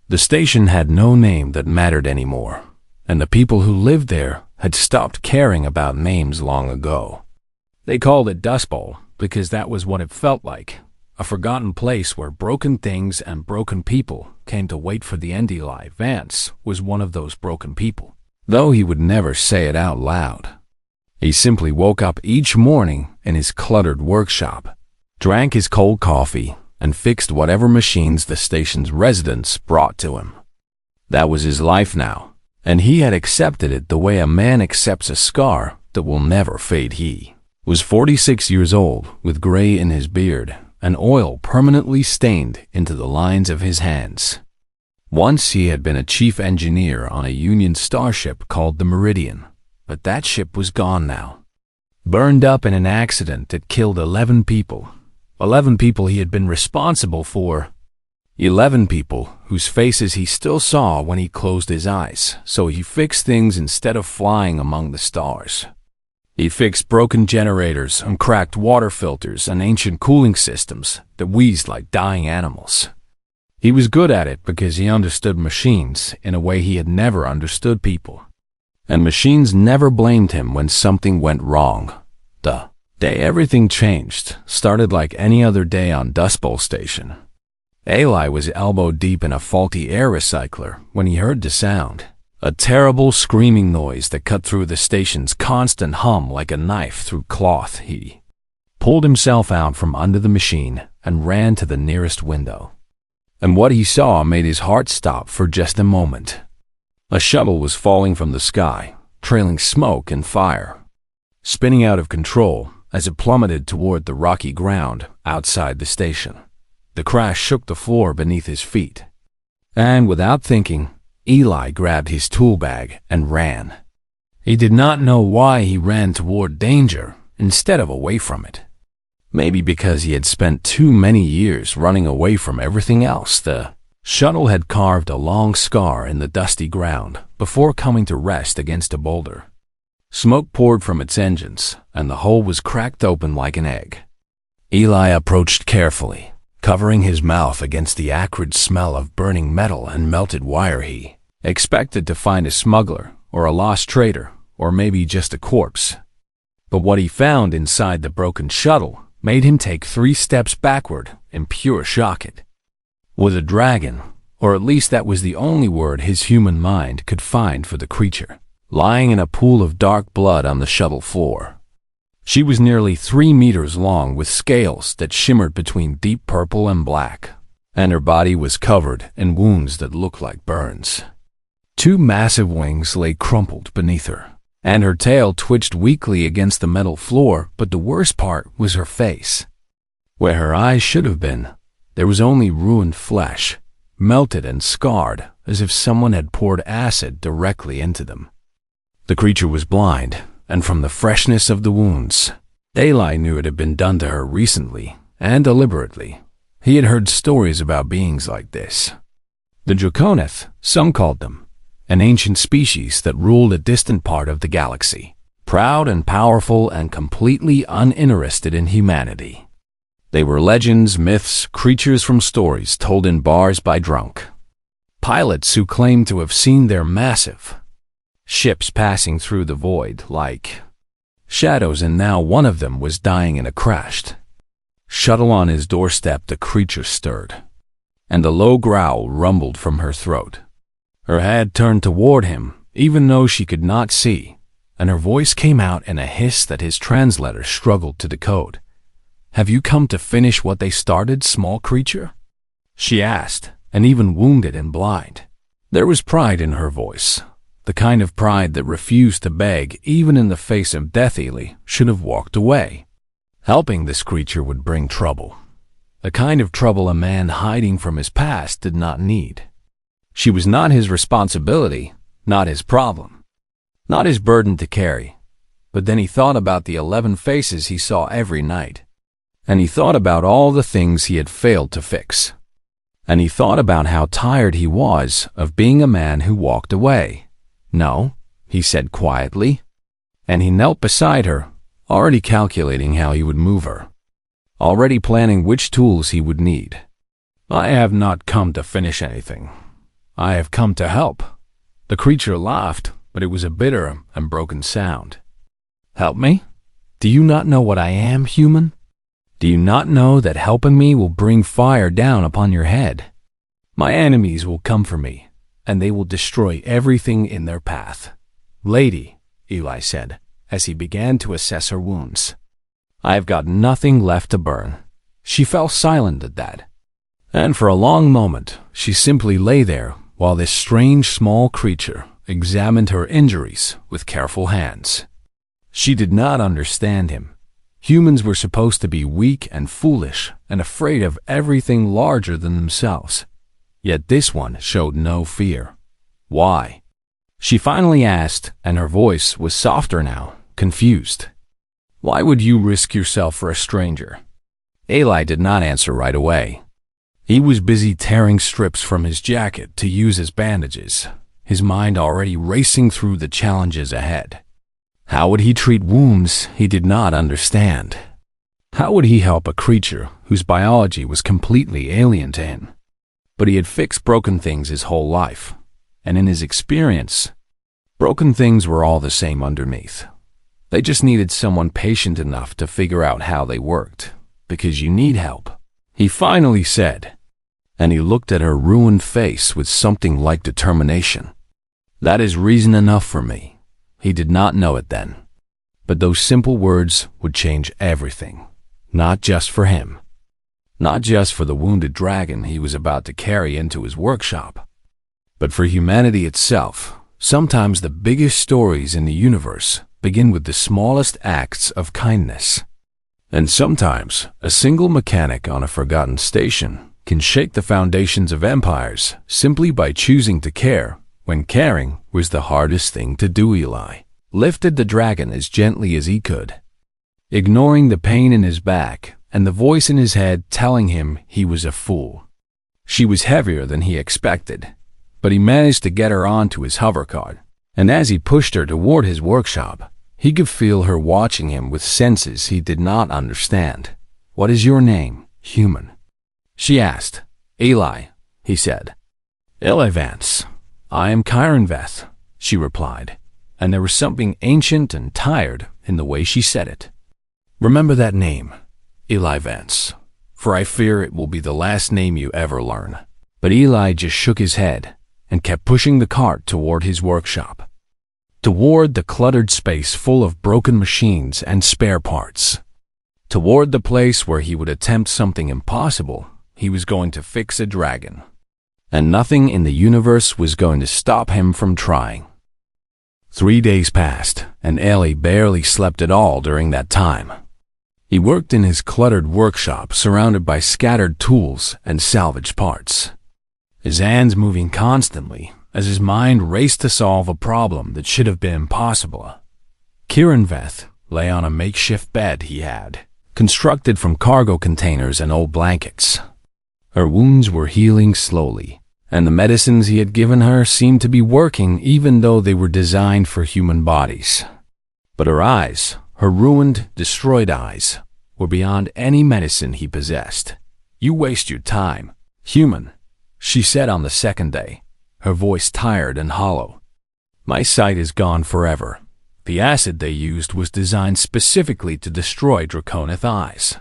The station had no name that mattered anymore, and the people who lived there had stopped caring about names long ago. They called it Dust Bowl because that was what it felt like, a forgotten place where broken things and broken people came to wait for the end. Eli Vance was one of those broken people, though he would never say it out loud. He simply woke up each morning in his cluttered workshop, drank his cold coffee, and fixed whatever machines the station's residents brought to him. That was his life now, and he had accepted it the way a man accepts a scar that will never fade. He was 46 years old, with gray in his beard and oil permanently stained into the lines of his hands. Once he had been a chief engineer on a Union starship called the Meridian, but that ship was gone now. Burned up in an accident that killed 11 people. 11 people he had been responsible for. 11 people whose faces he still saw when he closed his eyes, so he fixed things instead of flying among the stars. He fixed broken generators and cracked water filters and ancient cooling systems that wheezed like dying animals. He was good at it because he understood machines in a way he had never understood people. And machines never blamed him when something went wrong. The day everything changed started like any other day on Dust Bowl Station. Eli was elbow deep in a faulty air recycler when he heard the sound. A terrible screaming noise that cut through the station's constant hum like a knife through cloth. He pulled himself out from under the machine and ran to the nearest window. And what he saw made his heart stop for just a moment. A shuttle was falling from the sky, trailing smoke and fire, spinning out of control as it plummeted toward the rocky ground outside the station. The crash shook the floor beneath his feet. And without thinking, Eli grabbed his tool bag and ran. He did not know why he ran toward danger instead of away from it. Maybe because he had spent too many years running away from everything else. The shuttle had carved a long scar in the dusty ground before coming to rest against a boulder. Smoke poured from its engines, and the hole was cracked open like an egg. Eli approached carefully, covering his mouth against the acrid smell of burning metal and melted wire. He expected to find a smuggler or a lost trader or maybe just a corpse. But what he found inside the broken shuttle made him take 3 steps backward in pure shock. It was a dragon, or at least that was the only word his human mind could find for the creature, lying in a pool of dark blood on the shuttle floor. She was nearly 3 meters long with scales that shimmered between deep purple and black, and her body was covered in wounds that looked like burns. 2 massive wings lay crumpled beneath her, and her tail twitched weakly against the metal floor, but the worst part was her face. Where her eyes should have been, there was only ruined flesh, melted and scarred as if someone had poured acid directly into them. The creature was blind, and from the freshness of the wounds, Eli knew it had been done to her recently and deliberately. He had heard stories about beings like this. The Draconeth, some called them, an ancient species that ruled a distant part of the galaxy, proud and powerful and completely uninterested in humanity. They were legends, myths, creatures from stories told in bars by drunk pilots who claimed to have seen their massive ships passing through the void like shadows, and now one of them was dying in a crashed shuttle on his doorstep. The creature stirred, and a low growl rumbled from her throat. Her head turned toward him, even though she could not see, and her voice came out in a hiss that his translator struggled to decode. "Have you come to finish what they started, small creature?" she asked, and even wounded and blind. There was pride in her voice, the kind of pride that refused to beg even in the face of death. Eli should have walked away. Helping this creature would bring trouble, a kind of trouble a man hiding from his past did not need. She was not his responsibility, not his problem, not his burden to carry. But then he thought about the 11 faces he saw every night, and he thought about all the things he had failed to fix, and he thought about how tired he was of being a man who walked away. "No," he said quietly, and he knelt beside her, already calculating how he would move her, already planning which tools he would need. "I have not come to finish anything. I have come to help." The creature laughed, but it was a bitter and broken sound. "Help me? Do you not know what I am, human? Do you not know that helping me will bring fire down upon your head? My enemies will come for me, and they will destroy everything in their path." "Lady," Eli said, as he began to assess her wounds, "I have got nothing left to burn." She fell silent at that, and for a long moment she simply lay there while this strange small creature examined her injuries with careful hands. She did not understand him. Humans were supposed to be weak and foolish and afraid of everything larger than themselves. Yet this one showed no fear. Why? She finally asked, and her voice was softer now, confused. "Why would you risk yourself for a stranger?" Eli did not answer right away. He was busy tearing strips from his jacket to use as bandages, his mind already racing through the challenges ahead. How would he treat wounds he did not understand? How would he help a creature whose biology was completely alien to him? But he had fixed broken things his whole life, and in his experience, broken things were all the same underneath. They just needed someone patient enough to figure out how they worked, because you need help, he finally said, and he looked at her ruined face with something like determination. "That is reason enough for me." He did not know it then, but those simple words would change everything, not just for him, not just for the wounded dragon he was about to carry into his workshop, but for humanity itself. Sometimes the biggest stories in the universe begin with the smallest acts of kindness. And sometimes a single mechanic on a forgotten station can shake the foundations of empires simply by choosing to care when caring was the hardest thing to do. Eli lifted the dragon as gently as he could, ignoring the pain in his back and the voice in his head telling him he was a fool. She was heavier than he expected, but he managed to get her onto his hovercart, and as he pushed her toward his workshop, he could feel her watching him with senses he did not understand. "What is your name, human?" she asked. "Eli," he said. "Eli Vance. I am Chiron-Veth," she replied, and there was something ancient and tired in the way she said it. "Remember that name, Eli Vance, for I fear it will be the last name you ever learn." But Eli just shook his head and kept pushing the cart toward his workshop, toward the cluttered space full of broken machines and spare parts, toward the place where he would attempt something impossible. He was going to fix a dragon, and nothing in the universe was going to stop him from trying. 3 days passed, and Eli barely slept at all during that time. He worked in his cluttered workshop surrounded by scattered tools and salvaged parts, his hands moving constantly as his mind raced to solve a problem that should have been impossible. Chiron-Veth lay on a makeshift bed he had, constructed from cargo containers and old blankets. Her wounds were healing slowly, and the medicines he had given her seemed to be working even though they were designed for human bodies. But her eyes, her ruined, destroyed eyes, were beyond any medicine he possessed. "You waste your time, human," she said on the second day, her voice tired and hollow. "My sight is gone forever. The acid they used was designed specifically to destroy Draconith eyes.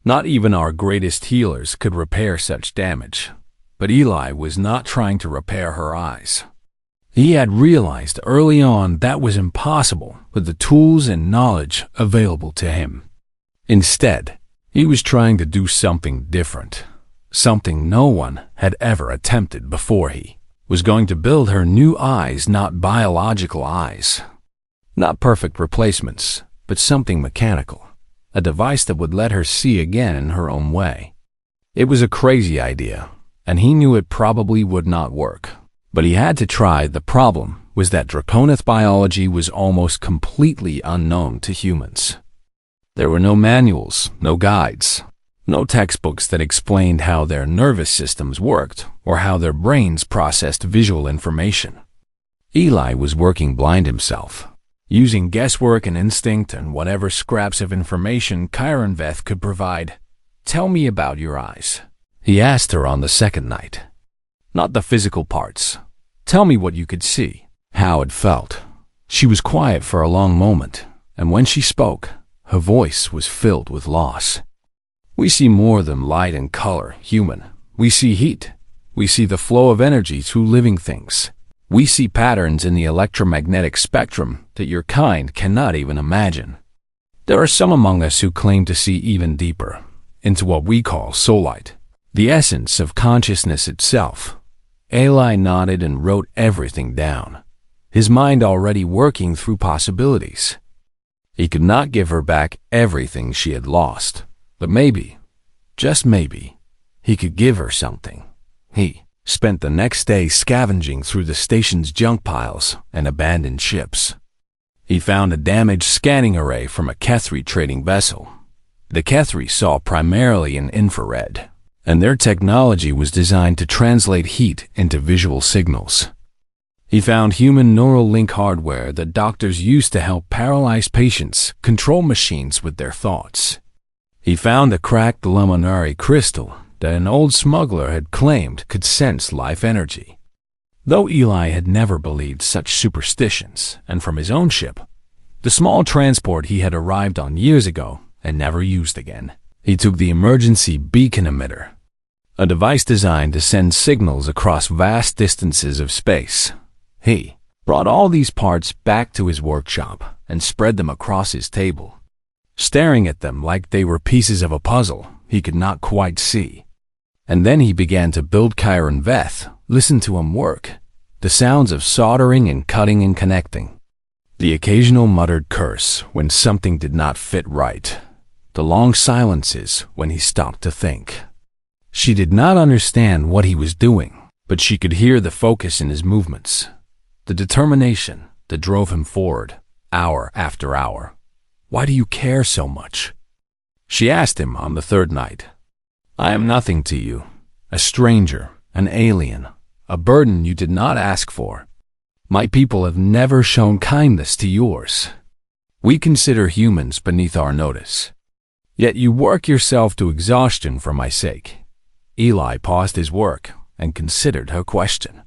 Not even our greatest healers could repair such damage." But Eli was not trying to repair her eyes. He had realized early on that was impossible with the tools and knowledge available to him. Instead, he was trying to do something different, something no one had ever attempted before. He was going to build her new eyes, not biological eyes, not perfect replacements, but something mechanical, a device that would let her see again in her own way. It was a crazy idea, and he knew it probably would not work. But he had to try. The problem was that Draconith biology was almost completely unknown to humans. There were no manuals, no guides, no textbooks that explained how their nervous systems worked or how their brains processed visual information. Eli was working blind himself, using guesswork and instinct and whatever scraps of information Chiron-Veth could provide. "Tell me about your eyes," he asked her on the second night. not the physical parts. Tell me what you could see, how it felt. She was quiet for a long moment, and when she spoke, her voice was filled with loss. We see more than light and color, human. We see heat. We see the flow of energy through living things. We see patterns in the electromagnetic spectrum that your kind cannot even imagine. There are some among us who claim to see even deeper, into what we call soullight, the essence of consciousness itself. Eli nodded and wrote everything down, his mind already working through possibilities. He could not give her back everything she had lost, but maybe, just maybe, he could give her something. He spent the next day scavenging through the station's junk piles and abandoned ships. He found a damaged scanning array from a Kethri trading vessel. The Kethri saw primarily in infrared, and their technology was designed to translate heat into visual signals. He found human neural link hardware that doctors use to help paralyzed patients control machines with their thoughts. He found a cracked luminary crystal that an old smuggler had claimed could sense life energy. Though Eli had never believed such superstitions, and from his own ship, the small transport he had arrived on years ago and never used again, he took the emergency beacon emitter, a device designed to send signals across vast distances of space. He brought all these parts back to his workshop and spread them across his table, staring at them like they were pieces of a puzzle he could not quite see. And then he began to build Chiron Veth, listen to him work, the sounds of soldering and cutting and connecting, the occasional muttered curse when something did not fit right, the long silences when he stopped to think. She did not understand what he was doing, but she could hear the focus in his movements, the determination that drove him forward, hour after hour. "Why do you care so much?" she asked him on the third night. "I am nothing to you, a stranger, an alien, a burden you did not ask for. My people have never shown kindness to yours. We consider humans beneath our notice. Yet you work yourself to exhaustion for my sake." Eli paused his work and considered her question.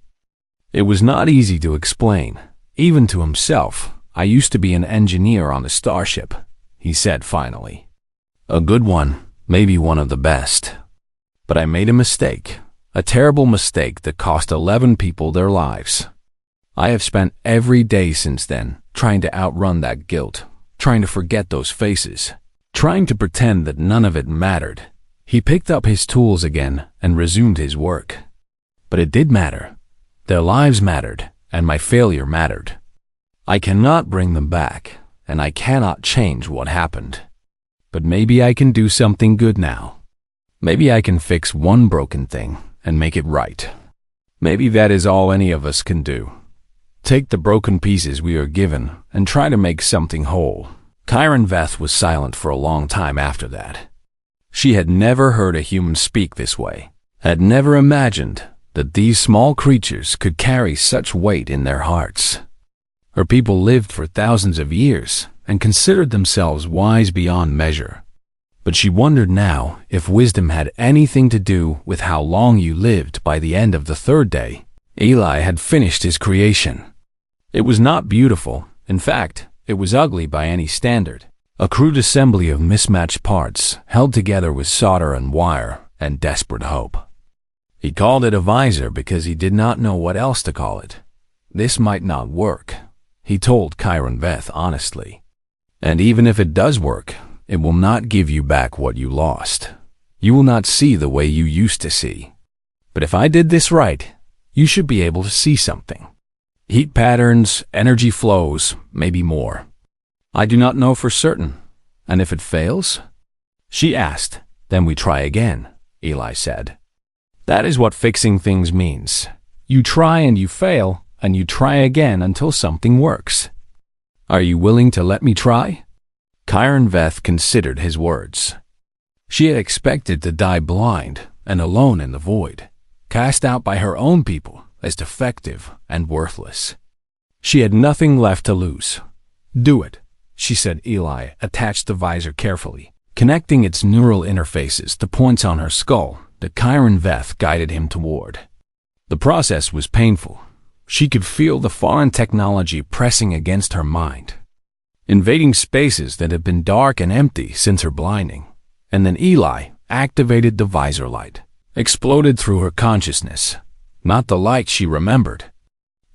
It was not easy to explain, even to himself. "I used to be an engineer on a starship," he said finally. "A good one, maybe one of the best. But I made a mistake, a terrible mistake that cost 11 people their lives. I have spent every day since then trying to outrun that guilt, trying to forget those faces, trying to pretend that none of it mattered." He picked up his tools again and resumed his work. "But it did matter. Their lives mattered, and my failure mattered. I cannot bring them back, and I cannot change what happened. But maybe I can do something good now. Maybe I can fix one broken thing and make it right. Maybe that is all any of us can do. Take the broken pieces we are given and try to make something whole." Chiron Veth was silent for a long time after that. She had never heard a human speak this way, had never imagined that these small creatures could carry such weight in their hearts. Her people lived for thousands of years and considered themselves wise beyond measure. But she wondered now if wisdom had anything to do with how long you lived by the end of the third day. Eli had finished his creation. It was not beautiful. In fact, it was ugly by any standard. A crude assembly of mismatched parts held together with solder and wire and desperate hope. He called it a visor because he did not know what else to call it. "This might not work," he told Chiron Veth honestly. "And even if it does work, it will not give you back what you lost. You will not see the way you used to see. But if I did this right, you should be able to see something. Heat patterns, energy flows, maybe more. I do not know for certain. And if it fails?" she asked. "Then we try again," Eli said. "That is what fixing things means. You try and you fail, and you try again until something works. Are you willing to let me try?" Chiron Veth considered his words. She had expected to die blind and alone in the void, cast out by her own people as defective and worthless. She had nothing left to lose. "Do it," she said. Eli attached the visor carefully, connecting its neural interfaces to points on her skull that Chiron Veth guided him toward. The process was painful. She could feel the foreign technology pressing against her mind, invading spaces that had been dark and empty since her blinding. And then Eli activated the visor light, exploded through her consciousness. Not the light she remembered,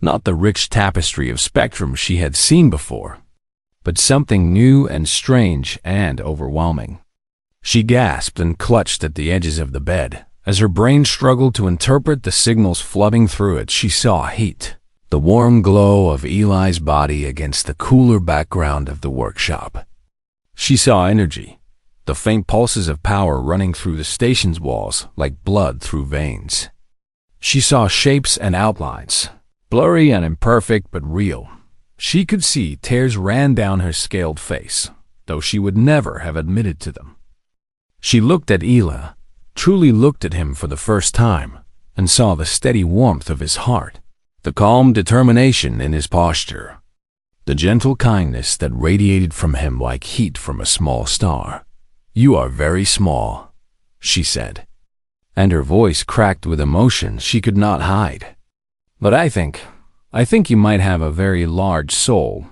not the rich tapestry of spectrum she had seen before, but something new and strange and overwhelming. She gasped and clutched at the edges of the bed. As her brain struggled to interpret the signals flooding through it, she saw heat, the warm glow of Eli's body against the cooler background of the workshop. She saw energy, the faint pulses of power running through the station's walls like blood through veins. She saw shapes and outlines, blurry and imperfect but real. She could see tears ran down her scaled face, though she would never have admitted to them. She looked at Eli, truly looked at him for the first time, and saw the steady warmth of his heart, the calm determination in his posture, the gentle kindness that radiated from him like heat from a small star. "You are very small," she said, and her voice cracked with emotion she could not hide. "But I think you might have a very large soul."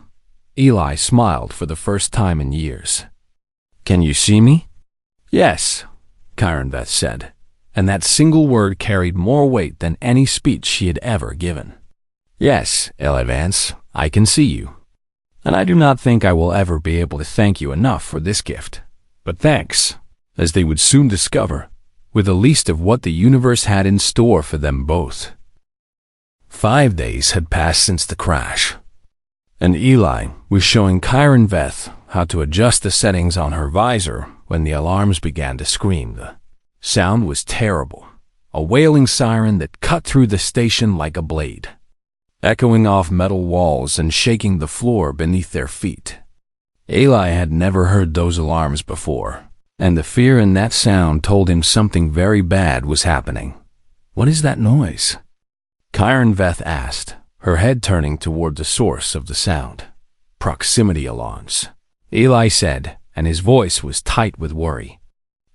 Eli smiled for the first time in years. "Can you see me?" "Yes," Chiron Veth said, and that single word carried more weight than any speech she had ever given. "Yes, Eli Vance, I can see you. And I do not think I will ever be able to thank you enough for this gift. But thanks," as they would soon discover, with a list of what the universe had in store for them both. 5 days had passed since the crash, and Eli was showing Chiron Veth how to adjust the settings on her visor when the alarms began to scream. The sound was terrible, a wailing siren that cut through the station like a blade, echoing off metal walls and shaking the floor beneath their feet. Eli had never heard those alarms before, and the fear in that sound told him something very bad was happening. "What is that noise?" Chiron Veth asked, her head turning toward the source of the sound. "Proximity alarms," Eli said, and his voice was tight with worry.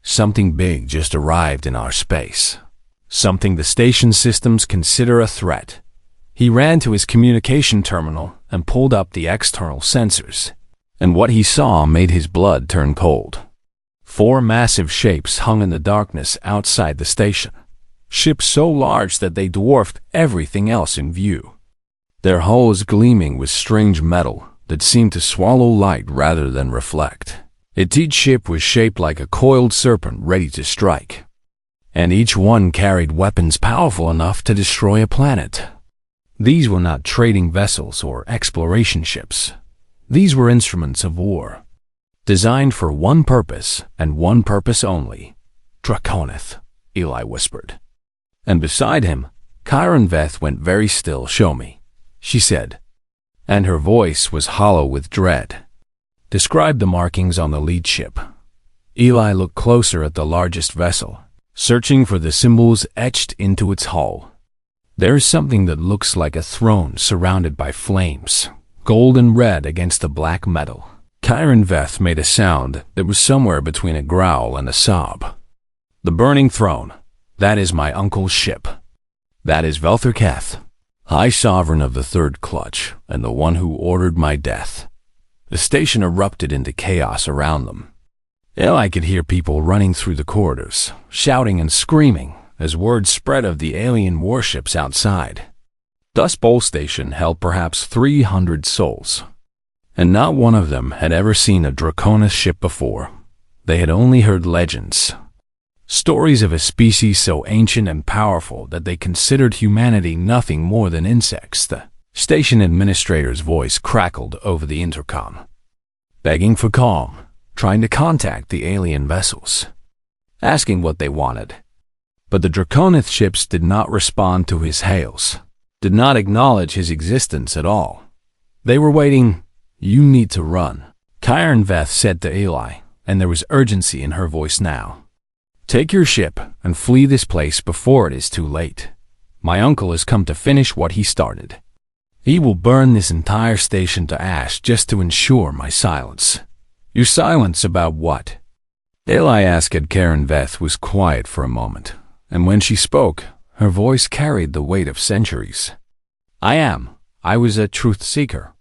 "Something big just arrived in our space. Something the station systems consider a threat." He ran to his communication terminal and pulled up the external sensors, and what he saw made his blood turn cold. 4 massive shapes hung in the darkness outside the station, ships so large that they dwarfed everything else in view, their hulls gleaming with strange metal that seemed to swallow light rather than reflect. Each ship was shaped like a coiled serpent ready to strike, and each one carried weapons powerful enough to destroy a planet. These were not trading vessels or exploration ships. These were instruments of war, designed for one purpose and one purpose only. "Draconith," Eli whispered. And beside him, Chiron Veth went very still. "Show me," she said, and her voice was hollow with dread. "Describe the markings on the lead ship." Eli looked closer at the largest vessel, searching for the symbols etched into its hull. "There is something that looks like a throne surrounded by flames, gold and red against the black metal." Chiron Veth made a sound that was somewhere between a growl and a sob. "The burning throne. That is my uncle's ship. That is Velther Keth, High Sovereign of the Third Clutch, and the one who ordered my death." The station erupted into chaos around them. Eli could hear people running through the corridors, shouting and screaming, as word spread of the alien warships outside. Dust Bowl Station held perhaps 300 souls, and not one of them had ever seen a Draconith ship before. They had only heard legends, stories of a species so ancient and powerful that they considered humanity nothing more than insects. The station administrator's voice crackled over the intercom, begging for calm, trying to contact the alien vessels, asking what they wanted. But the Draconith ships did not respond to his hails, did not acknowledge his existence at all. They were waiting. "You need to run," Chiron Veth said to Eli, and there was urgency in her voice now. "Take your ship and flee this place before it is too late. My uncle has come to finish what he started. He will burn this entire station to ash just to ensure my silence." "Your silence about what?" Eli asked. Chiron Veth was quiet for a moment, and when she spoke, Her voice carried the weight of centuries. I was a truth seeker.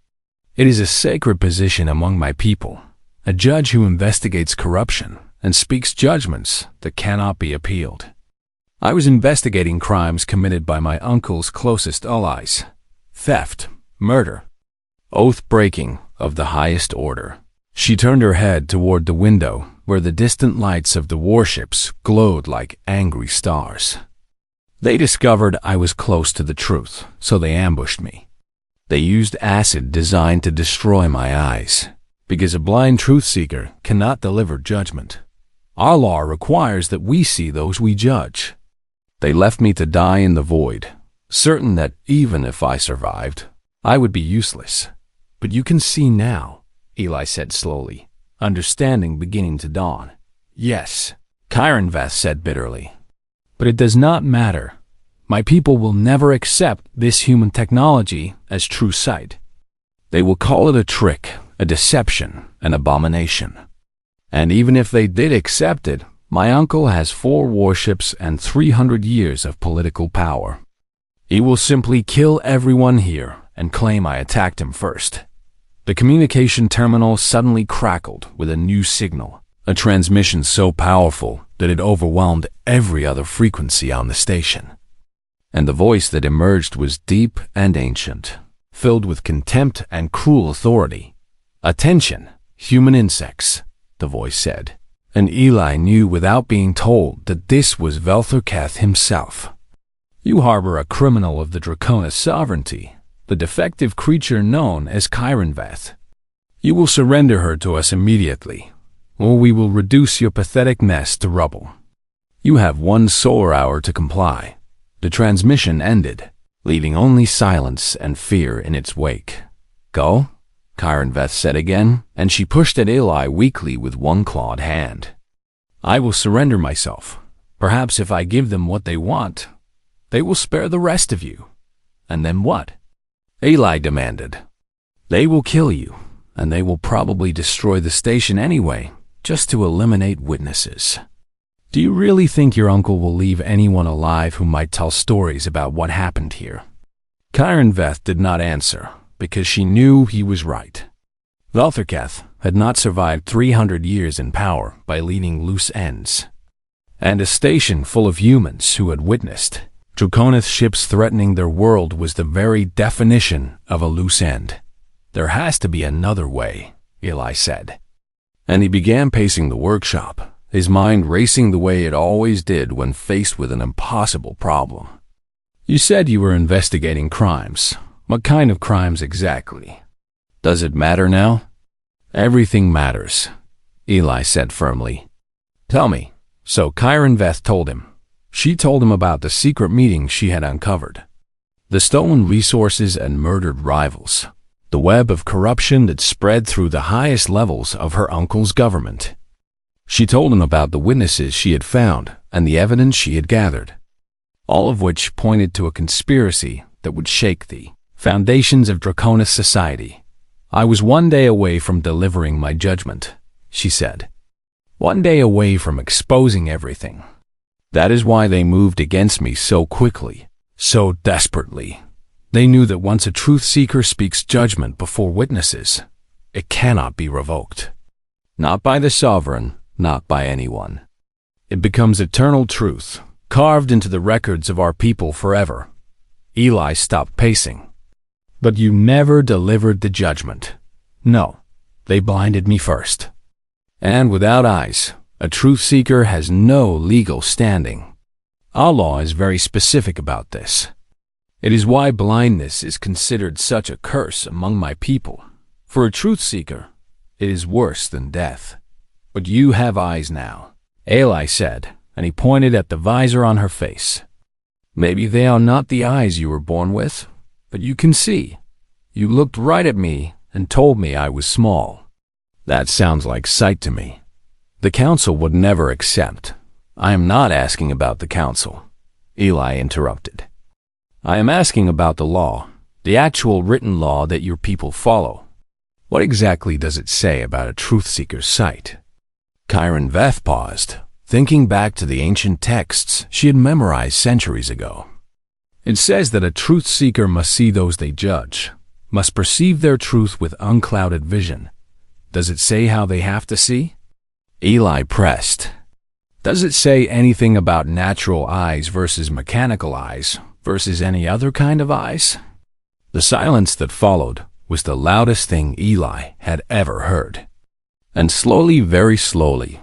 It is a sacred position among my people, a judge who investigates corruption and speaks judgments that cannot be appealed. I was investigating crimes committed by my uncle's closest allies: theft, murder, oath-breaking of the highest order. She turned her head toward the window where the distant lights of the warships glowed like angry stars. They discovered I was close to the truth, so they ambushed me. They used acid designed to destroy my eyes, because a blind truth seeker cannot deliver judgment. Our law requires that we see those we judge. They left me to die in the void, certain that even if I survived, I would be useless. But you can see now, Eli said slowly, understanding beginning to dawn. Yes, Chiron Veth said bitterly. But it does not matter. My people will never accept this human technology as true sight. They will call it a trick, a deception, an abomination. And even if they did accept it, my uncle has 4 warships and 300 years of political power. He will simply kill everyone here and claim I attacked him first. The communication terminal suddenly crackled with a new signal, a transmission so powerful that it overwhelmed every other frequency on the station. And the voice that emerged was deep and ancient, filled with contempt and cruel authority. "Attention, human insects," the voice said, and Eli knew without being told that this was Velthorketh himself. "You harbor a criminal of the Draconis sovereignty, the defective creature known as Chiron Veth. You will surrender her to us immediately, or we will reduce your pathetic nest to rubble. You have 1 solar hour to comply." The transmission ended, leaving only silence and fear in its wake. "Go," Chiron Veth said again, and she pushed at Eli weakly with one clawed hand. "I will surrender myself. Perhaps if I give them what they want, they will spare the rest of you." "And then what?" Eli demanded. "They will kill you, and they will probably destroy the station anyway, just to eliminate witnesses." "Do you really think your uncle will leave anyone alive who might tell stories about what happened here?" Chiron Veth did not answer, because she knew he was right. Velthorketh had not survived 300 years in power by leading loose ends. And a station full of humans who had witnessed Draconith ships threatening their world was the very definition of a loose end. "There has to be another way," Eli said. And he began pacing the workshop, his mind racing the way it always did when faced with an impossible problem. "You said you were investigating crimes. What kind of crimes exactly? Does it matter now?" "Everything matters," Eli said firmly. "Tell me." So Chiron Veth told him. She told him about the secret meeting she had uncovered, the stolen resources and murdered rivals, the web of corruption that spread through the highest levels of her uncle's government. She told him about the witnesses she had found and the evidence she had gathered, all of which pointed to a conspiracy that would shake the foundations of Draconis society. "I was 1 day away from delivering my judgment," she said. 1 day away from exposing everything. That is why they moved against me so quickly, so desperately. They knew that once a truth seeker speaks judgment before witnesses, it cannot be revoked. Not by the sovereign, not by anyone. It becomes eternal truth, carved into the records of our people forever. Eli stopped pacing. "But you never delivered the judgment." "No, they blinded me first." And without eyes, a truth seeker has no legal standing. Our law is very specific about this. It is why blindness is considered such a curse among my people. For a truth seeker, it is worse than death. "But you have eyes now," Eli said, and he pointed at the visor on her face. "Maybe they are not the eyes you were born with, but you can see. You looked right at me and told me I was small." "That sounds like sight to me." "The council would never accept." "I am not asking about the council," Eli interrupted. "I am asking about the law, the actual written law that your people follow. What exactly does it say about a truth seeker's sight?" Chiron Veth paused, thinking back to the ancient texts she had memorized centuries ago. It says that a truth seeker must see those they judge, must perceive their truth with unclouded vision. Does it say how they have to see? Eli pressed. Does it say anything about natural eyes versus mechanical eyes versus any other kind of eyes? The silence that followed was the loudest thing Eli had ever heard. And slowly, very slowly,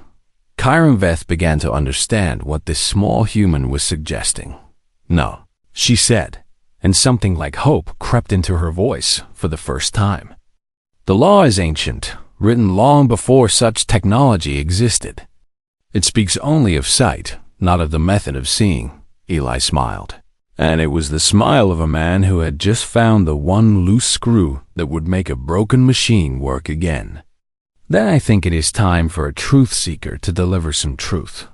Veth began to understand what this small human was suggesting. No, she said, and something like hope crept into her voice for the first time. The law is ancient, written long before such technology existed. It speaks only of sight, not of the method of seeing, Eli smiled. And it was the smile of a man who had just found the one loose screw that would make a broken machine work again. Then I think it is time for a truth seeker to deliver some truth.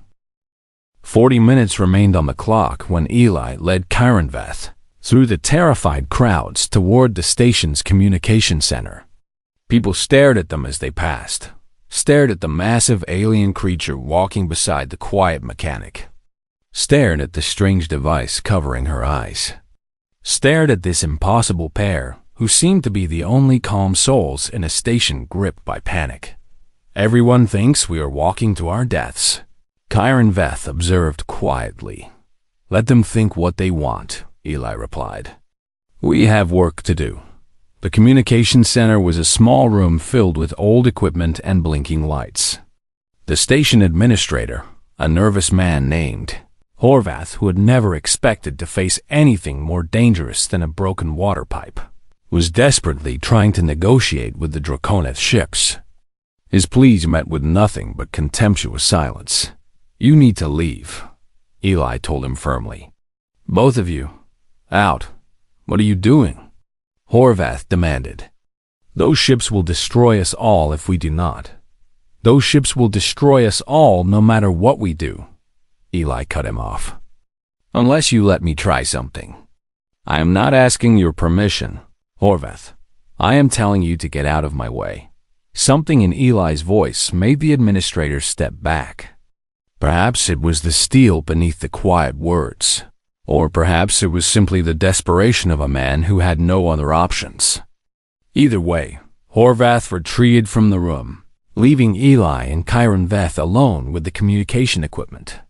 40 minutes remained on the clock when Eli led Veth through the terrified crowds toward the station's communication center. People stared at them as they passed, stared at the massive alien creature walking beside the quiet mechanic, stared at the strange device covering her eyes, stared at this impossible pair who seemed to be the only calm souls in a station gripped by panic. Everyone thinks we are walking to our deaths, Veth observed quietly. Let them think what they want, Eli replied. We have work to do. The communication center was a small room filled with old equipment and blinking lights. The station administrator, a nervous man named Horvath, who had never expected to face anything more dangerous than a broken water pipe, was desperately trying to negotiate with the Draconith ships. His pleas met with nothing but contemptuous silence. You need to leave, Eli told him firmly. Both of you. Out. What are you doing? Horvath demanded. Those ships will destroy us all if we do not. Those ships will destroy us all no matter what we do. Eli cut him off. Unless you let me try something. I am not asking your permission, Horvath. I am telling you to get out of my way. Something in Eli's voice made the administrator step back. Perhaps it was the steel beneath the quiet words, or perhaps it was simply the desperation of a man who had no other options. Either way, Horvath retreated from the room, leaving Eli and Veth alone with the communication equipment.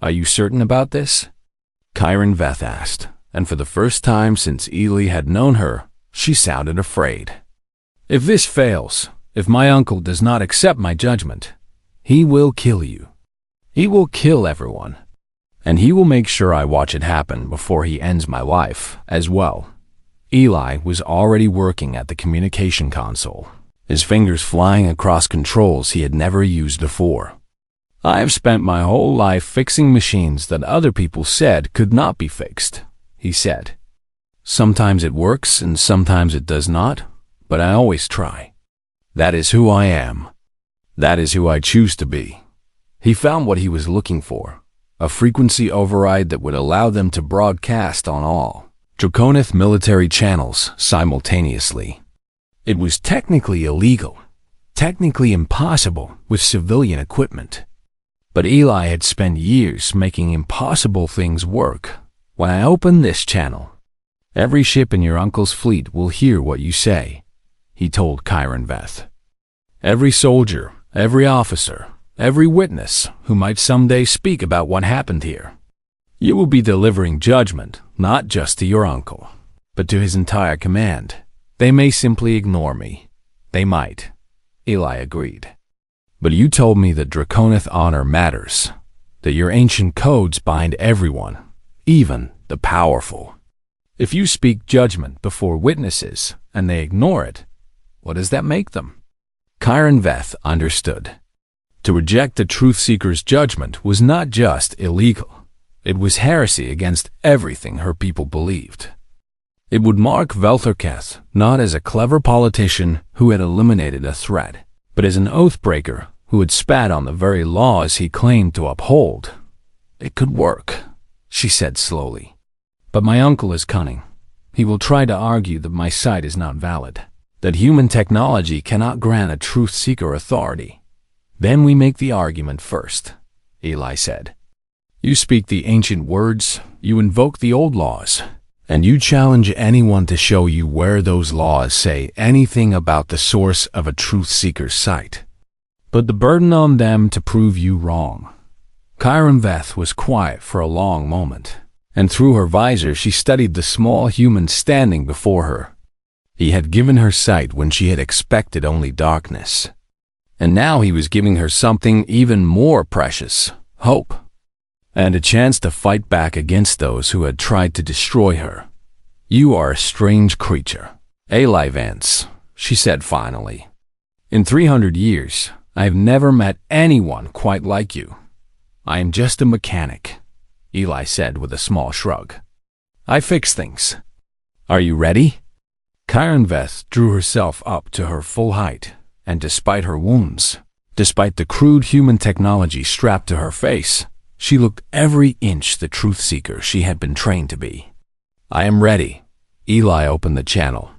Are you certain about this? Veth asked, and for the first time since Eli had known her, she sounded afraid. If this fails, if my uncle does not accept my judgment, he will kill you. He will kill everyone. And he will make sure I watch it happen before he ends my life as well. Eli was already working at the communication console, his fingers flying across controls he had never used before. I have spent my whole life fixing machines that other people said could not be fixed, he said. Sometimes it works and sometimes it does not, but I always try. That is who I am. That is who I choose to be. He found what he was looking for, a frequency override that would allow them to broadcast on all Draconith military channels simultaneously. It was technically illegal, technically impossible with civilian equipment. But Eli had spent years making impossible things work. When I open this channel, every ship in your uncle's fleet will hear what you say, he told Veth. Every soldier, every officer, every witness who might someday speak about what happened here. You will be delivering judgment, not just to your uncle, but to his entire command. They may simply ignore me. They might. Eli agreed. But you told me that Draconith honor matters, that your ancient codes bind everyone, even the powerful. If you speak judgment before witnesses and they ignore it, what does that make them? Veth understood. To reject a truth seeker's judgment was not just illegal. It was heresy against everything her people believed. It would mark Veltherketh not as a clever politician who had eliminated a threat, but as an oath-breaker who had spat on the very laws he claimed to uphold. It could work, she said slowly. But my uncle is cunning. He will try to argue that my sight is not valid, that human technology cannot grant a truth seeker authority. Then we make the argument first. Eli said. You speak the ancient words, you invoke the old laws, and you challenge anyone to show you where those laws say anything about the source of a truth-seeker's sight. Put the burden on them to prove you wrong. Chiron Veth was quiet for a long moment, and through her visor she studied the small human standing before her. He had given her sight when she had expected only darkness. And now he was giving her something even more precious, hope, and a chance to fight back against those who had tried to destroy her. You are a strange creature, Eli Vance, she said finally. In 300 years, I have never met anyone quite like you. I am just a mechanic, Eli said with a small shrug. I fix things. Are you ready? Chiron Veth drew herself up to her full height, and despite her wounds, despite the crude human technology strapped to her face, she looked every inch the truth-seeker she had been trained to be. I am ready. Eli opened the channel.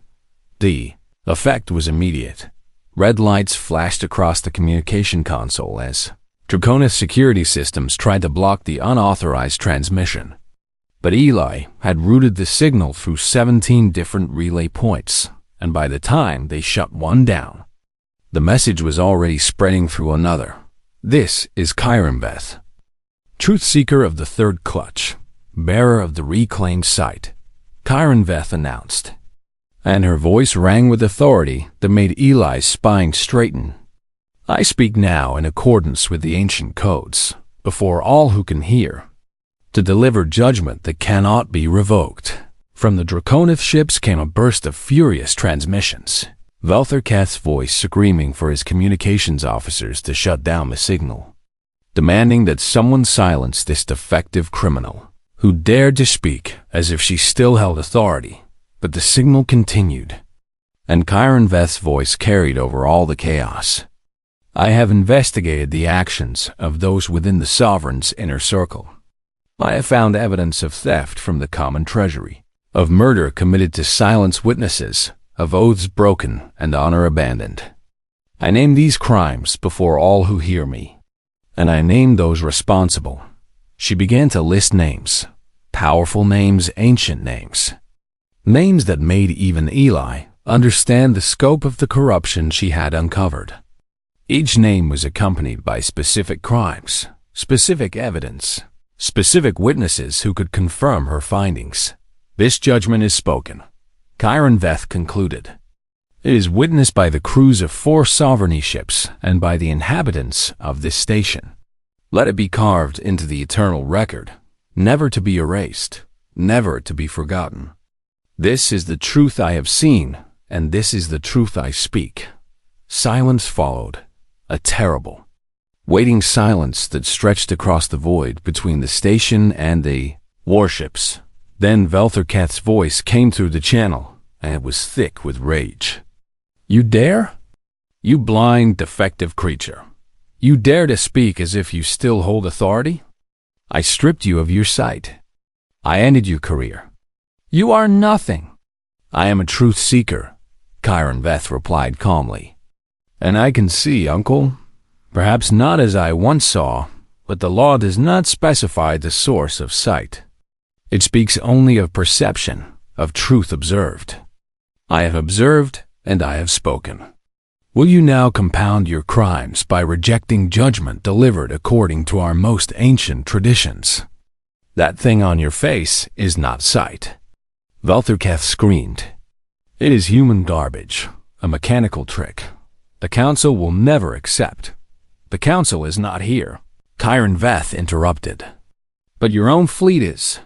The effect was immediate. Red lights flashed across the communication console as Draconis security systems tried to block the unauthorized transmission. But Eli had routed the signal through 17 different relay points, and by the time they shut one down, the message was already spreading through another. This is Chiron Veth, truth-seeker of the third clutch, bearer of the reclaimed sight, Chiron Veth announced. And her voice rang with authority that made Eli's spine straighten. I speak now in accordance with the ancient codes, before all who can hear, to deliver judgment that cannot be revoked. From the Draconith ships came a burst of furious transmissions, Veltherketh's voice screaming for his communications officers to shut down the signal, demanding that someone silence this defective criminal, who dared to speak as if she still held authority. But the signal continued, and Chiron Veth's voice carried over all the chaos. I have investigated the actions of those within the Sovereign's inner circle. I have found evidence of theft from the common treasury, of murder committed to silence witnesses, of oaths broken and honor abandoned. I name these crimes before all who hear me, and I name those responsible. She began to list names, powerful names, ancient names. Names that made even Eli understand the scope of the corruption she had uncovered. Each name was accompanied by specific crimes, specific evidence, specific witnesses who could confirm her findings. This judgment is spoken, Chiron Veth concluded. It is witnessed by the crews of 4 sovereignty ships and by the inhabitants of this station. Let it be carved into the eternal record, never to be erased, never to be forgotten. This is the truth I have seen, and this is the truth I speak. Silence followed, a terrible, waiting silence that stretched across the void between the station and the warships. Then Veltherketh's voice came through the channel, and it was thick with rage. You dare? You blind, defective creature. You dare to speak as if you still hold authority? I stripped you of your sight. I ended your career. You are nothing. I am a truth seeker, Chiron Veth replied calmly. And I can see, uncle, perhaps not as I once saw, but the law does not specify the source of sight. It speaks only of perception, of truth observed. I have observed and I have spoken. Will you now compound your crimes by rejecting judgment delivered according to our most ancient traditions? That thing on your face is not sight. Veltherketh screamed. It is human garbage, a mechanical trick. The Council will never accept. The Council is not here, Chiron Veth interrupted. But your own fleet is.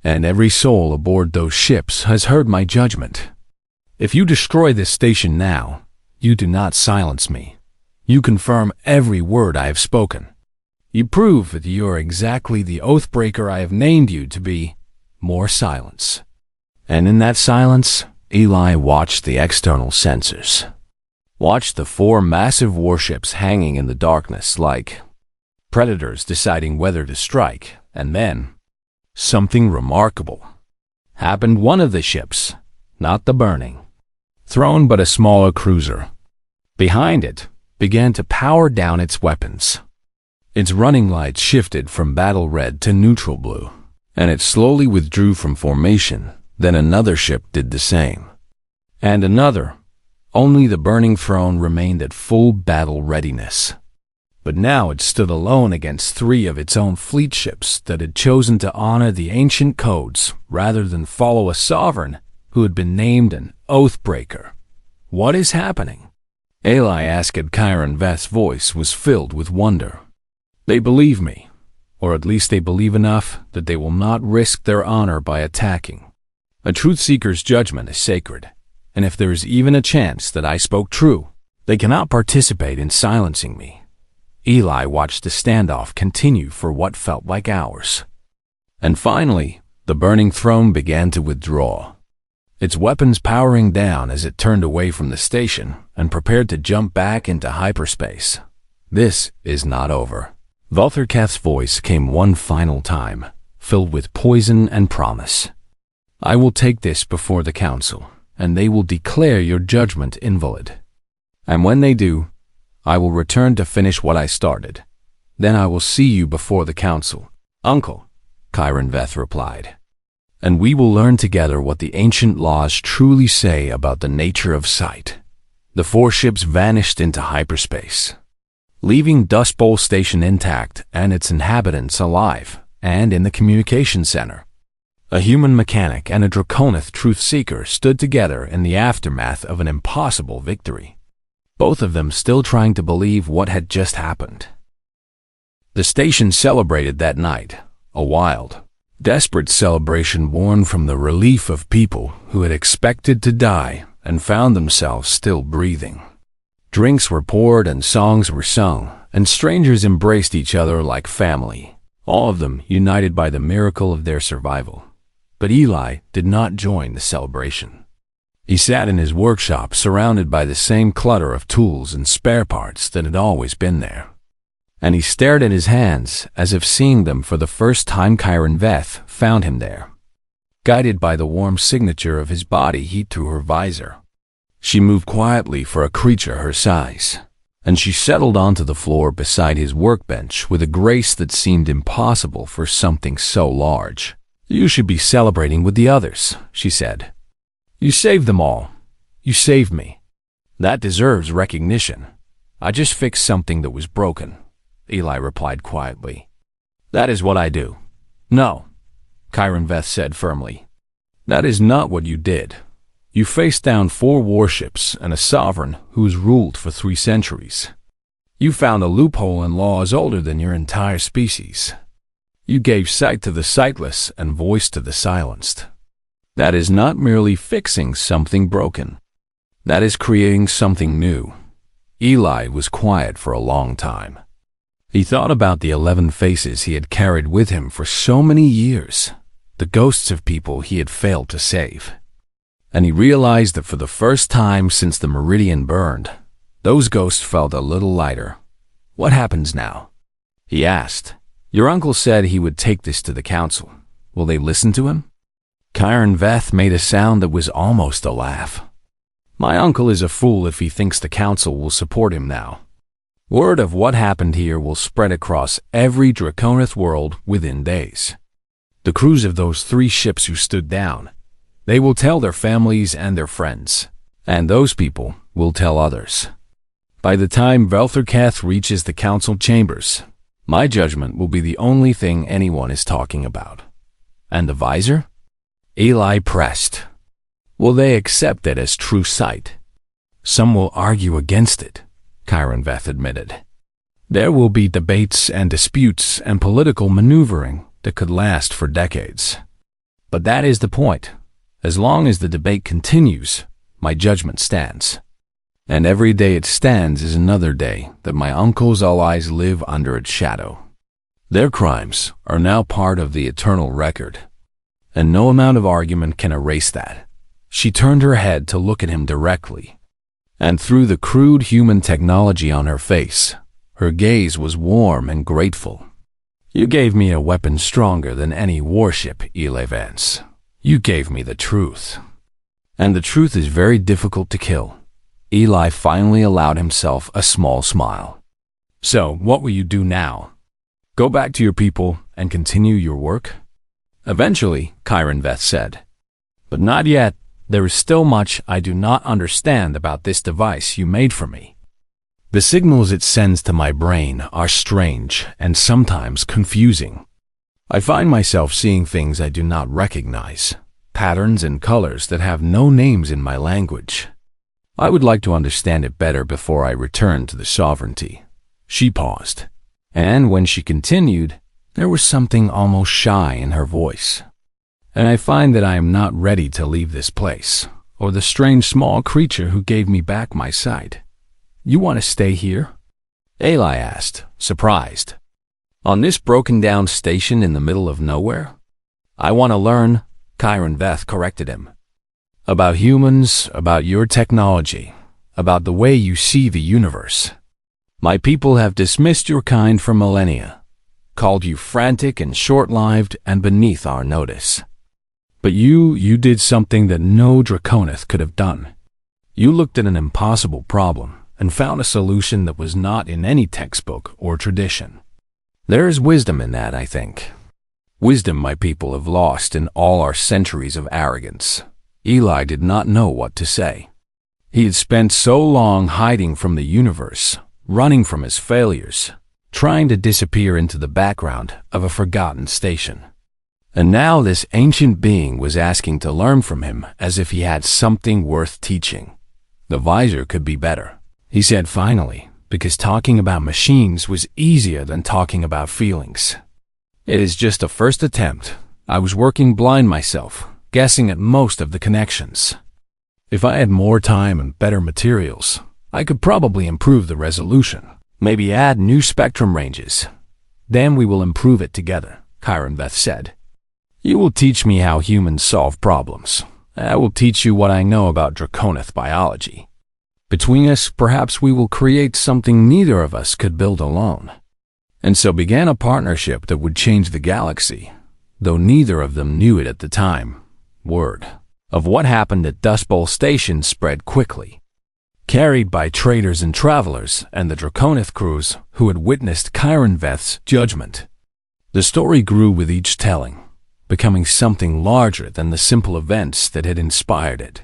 And every soul aboard those ships has heard my judgment. If you destroy this station now, you do not silence me. You confirm every word I have spoken. You prove that you are exactly the oathbreaker I have named you to be. More silence. And in that silence, Eli watched the external sensors. Watched the 4 massive warships hanging in the darkness like predators deciding whether to strike, and then something remarkable happened. One of the ships, not the burning throne but a smaller cruiser, behind it began to power down its weapons. Its running lights shifted from battle red to neutral blue, and it slowly withdrew from formation. Then another ship did the same. And another. Only the burning throne remained at full battle readiness. But now it stood alone against 3 of its own fleet ships that had chosen to honor the ancient codes rather than follow a sovereign who had been named an oathbreaker. What is happening? Eli asked. Chiron Veth's voice was filled with wonder. They believe me, or at least they believe enough that they will not risk their honor by attacking. A truth-seeker's judgment is sacred, and if there is even a chance that I spoke true, they cannot participate in silencing me. Eli watched the standoff continue for what felt like hours. And finally, the burning throne began to withdraw, its weapons powering down as it turned away from the station and prepared to jump back into hyperspace. This is not over. Valtherkath's voice came one final time, filled with poison and promise. I will take this before the council, and they will declare your judgment invalid. And when they do, I will return to finish what I started. Then I will see you before the council. Uncle, Chiron Veth replied. And we will learn together what the ancient laws truly say about the nature of sight. The 4 ships vanished into hyperspace, leaving Dust Bowl Station intact and its inhabitants alive and in the communication center. A human mechanic and a Draconith truth seeker stood together in the aftermath of an impossible victory, both of them still trying to believe what had just happened. The station celebrated that night, a wild, desperate celebration born from the relief of people who had expected to die and found themselves still breathing. Drinks were poured and songs were sung, and strangers embraced each other like family, all of them united by the miracle of their survival. But Eli did not join the celebration. He sat in his workshop surrounded by the same clutter of tools and spare parts that had always been there. And he stared at his hands as if seeing them for the first time. Chiron Veth found him there, guided by the warm signature of his body heat through her visor. She moved quietly for a creature her size, and she settled onto the floor beside his workbench with a grace that seemed impossible for something so large. You should be celebrating with the others, she said. You saved them all. You saved me. That deserves recognition. I just fixed something that was broken, Eli replied quietly. That is what I do. No, Chiron Veth said firmly. That is not what you did. You faced down 4 warships and a sovereign who's ruled for 3 centuries. You found a loophole in laws older than your entire species. You gave sight to the sightless and voice to the silenced. That is not merely fixing something broken. That is creating something new. Eli was quiet for a long time. He thought about the 11 faces he had carried with him for so many years, the ghosts of people he had failed to save. And he realized that for the first time since the meridian burned, those ghosts felt a little lighter. What happens now? He asked. Your uncle said he would take this to the council. Will they listen to him? Chiron Veth made a sound that was almost a laugh. My uncle is a fool if he thinks the council will support him now. Word of what happened here will spread across every Draconith world within days. The crews of those 3 ships who stood down, they will tell their families and their friends, and those people will tell others. By the time Valtherkath reaches the council chambers, my judgment will be the only thing anyone is talking about. And the visor? Eli pressed. Will they accept it as true sight? Some will argue against it, Chiron Veth admitted. There will be debates and disputes and political maneuvering that could last for decades. But that is the point. As long as the debate continues, my judgment stands. And every day it stands is another day that my uncle's allies live under its shadow. Their crimes are now part of the eternal record, and no amount of argument can erase that. She turned her head to look at him directly, and through the crude human technology on her face, her gaze was warm and grateful. You gave me a weapon stronger than any warship, Eli Vance. You gave me the truth. And the truth is very difficult to kill. Eli finally allowed himself a small smile. So, what will you do now? Go back to your people and continue your work? Eventually, Chiron Veth said. But not yet. There is still much I do not understand about this device you made for me. The signals it sends to my brain are strange and sometimes confusing. I find myself seeing things I do not recognize, patterns and colors that have no names in my language. I would like to understand it better before I return to the sovereignty. She paused, and when she continued, there was something almost shy in her voice. And I find that I am not ready to leave this place, or the strange small creature who gave me back my sight. You want to stay here? Eli asked, surprised. On this broken-down station in the middle of nowhere? I want to learn, Chiron Veth corrected him. About humans, about your technology, about the way you see the universe. My people have dismissed your kind for millennia, called you frantic and short-lived and beneath our notice. But you did something that no Draconith could have done. You looked at an impossible problem and found a solution that was not in any textbook or tradition. There is wisdom in that, I think. Wisdom my people have lost in all our centuries of arrogance. Eli did not know what to say. He had spent so long hiding from the universe, running from his failures, trying to disappear into the background of a forgotten station. And now this ancient being was asking to learn from him as if he had something worth teaching. The Visor could be better, he said finally, because talking about machines was easier than talking about feelings. It is just a first attempt. I was working blind myself, guessing at most of the connections. If I had more time and better materials, I could probably improve the resolution, maybe add new spectrum ranges. Then we will improve it together, Chiron Veth said. You will teach me how humans solve problems. I will teach you what I know about Draconith biology. Between us, perhaps we will create something neither of us could build alone. And so began a partnership that would change the galaxy, though neither of them knew it at the time. Word of what happened at Dust Bowl Station spread quickly, carried by traders and travelers and the Draconith crews who had witnessed Chiron Veth's judgment. The story grew with each telling, becoming something larger than the simple events that had inspired it.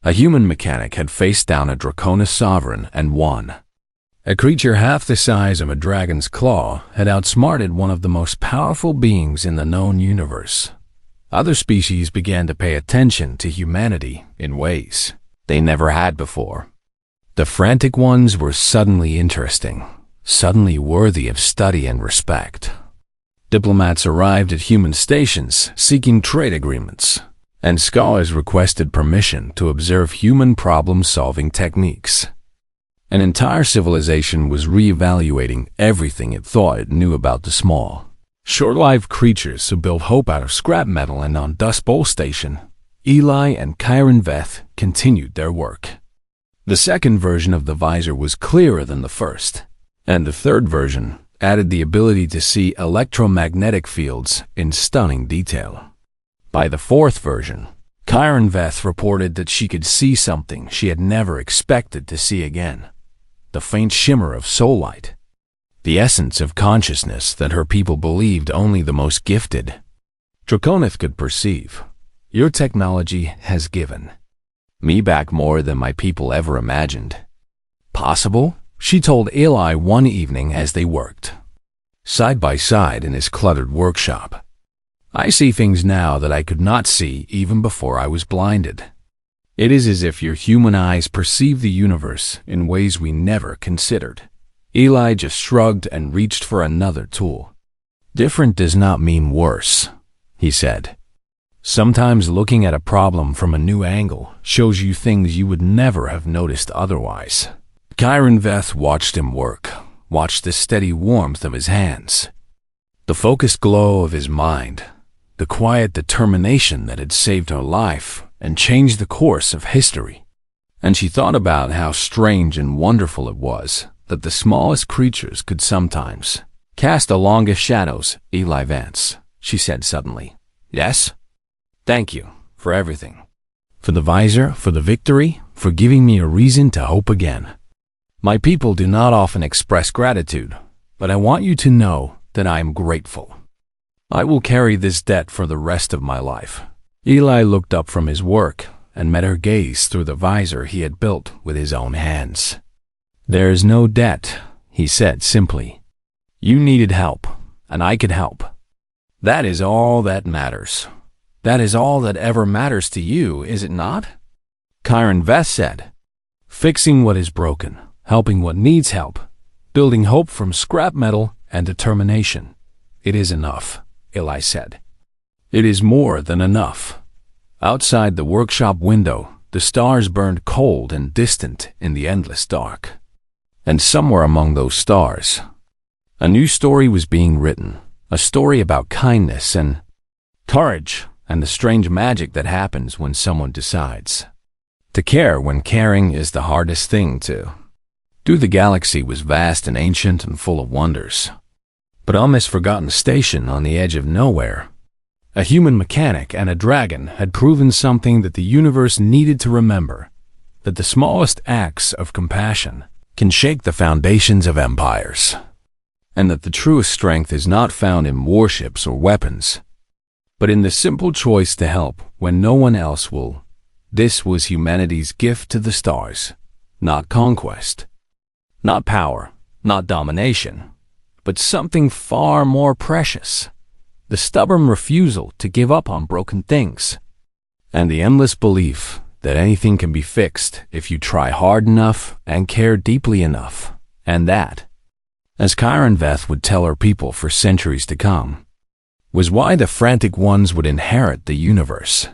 A human mechanic had faced down a Draconith sovereign and won. A creature half the size of a dragon's claw had outsmarted one of the most powerful beings in the known universe. Other species began to pay attention to humanity in ways they never had before. The frantic ones were suddenly interesting, suddenly worthy of study and respect. Diplomats arrived at human stations seeking trade agreements, and scholars requested permission to observe human problem-solving techniques. An entire civilization was re-evaluating everything it thought it knew about the small, short-lived creatures who built hope out of scrap metal. And on Dust Bowl Station, Eli and Chiron Veth continued their work. The second version of the Visor was clearer than the first, and the third version added the ability to see electromagnetic fields in stunning detail. By the fourth version, Chiron Veth reported that she could see something she had never expected to see again. The faint shimmer of soul light. The essence of consciousness that her people believed only the most gifted. Draconith could perceive. Your technology has given me back more than my people ever imagined. Possible? She told Eli one evening as they worked side by side in his cluttered workshop. I see things now that I could not see even before I was blinded. It is as if your human eyes perceive the universe in ways we never considered. Eli just shrugged and reached for another tool. Different does not mean worse, he said. Sometimes looking at a problem from a new angle shows you things you would never have noticed otherwise. Chiron Veth watched him work, watched the steady warmth of his hands, the focused glow of his mind, the quiet determination that had saved her life and changed the course of history. And she thought about how strange and wonderful it was that the smallest creatures could sometimes cast the longest shadows. Eli Vance, she said suddenly. Yes? Thank you for everything. For the Visor, for the victory, for giving me a reason to hope again. My people do not often express gratitude, but I want you to know then I am grateful. I will carry this debt for the rest of my life." Eli looked up from his work and met her gaze through the visor he had built with his own hands. "There is no debt," he said simply. "You needed help, and I could help. That is all that matters. That is all that ever matters to you, is it not?" Kyron Vess said, "Fixing what is broken, helping what needs help, building hope from scrap metal and determination. It is enough," Eli said. "It is more than enough." Outside the workshop window, the stars burned cold and distant in the endless dark. And somewhere among those stars, a new story was being written, a story about kindness and courage and the strange magic that happens when someone decides to care when caring is the hardest thing to do. The galaxy was vast and ancient and full of wonders. But on this forgotten station on the edge of nowhere, a human mechanic and a dragon had proven something that the universe needed to remember, that the smallest acts of compassion can shake the foundations of empires, and that the truest strength is not found in warships or weapons, but in the simple choice to help when no one else will. This was humanity's gift to the stars, not conquest, not power, not domination, but something far more precious: the stubborn refusal to give up on broken things, and the endless belief that anything can be fixed if you try hard enough and care deeply enough, and that, as Kyron Veth would tell her people for centuries to come, was why the frantic ones would inherit the universe.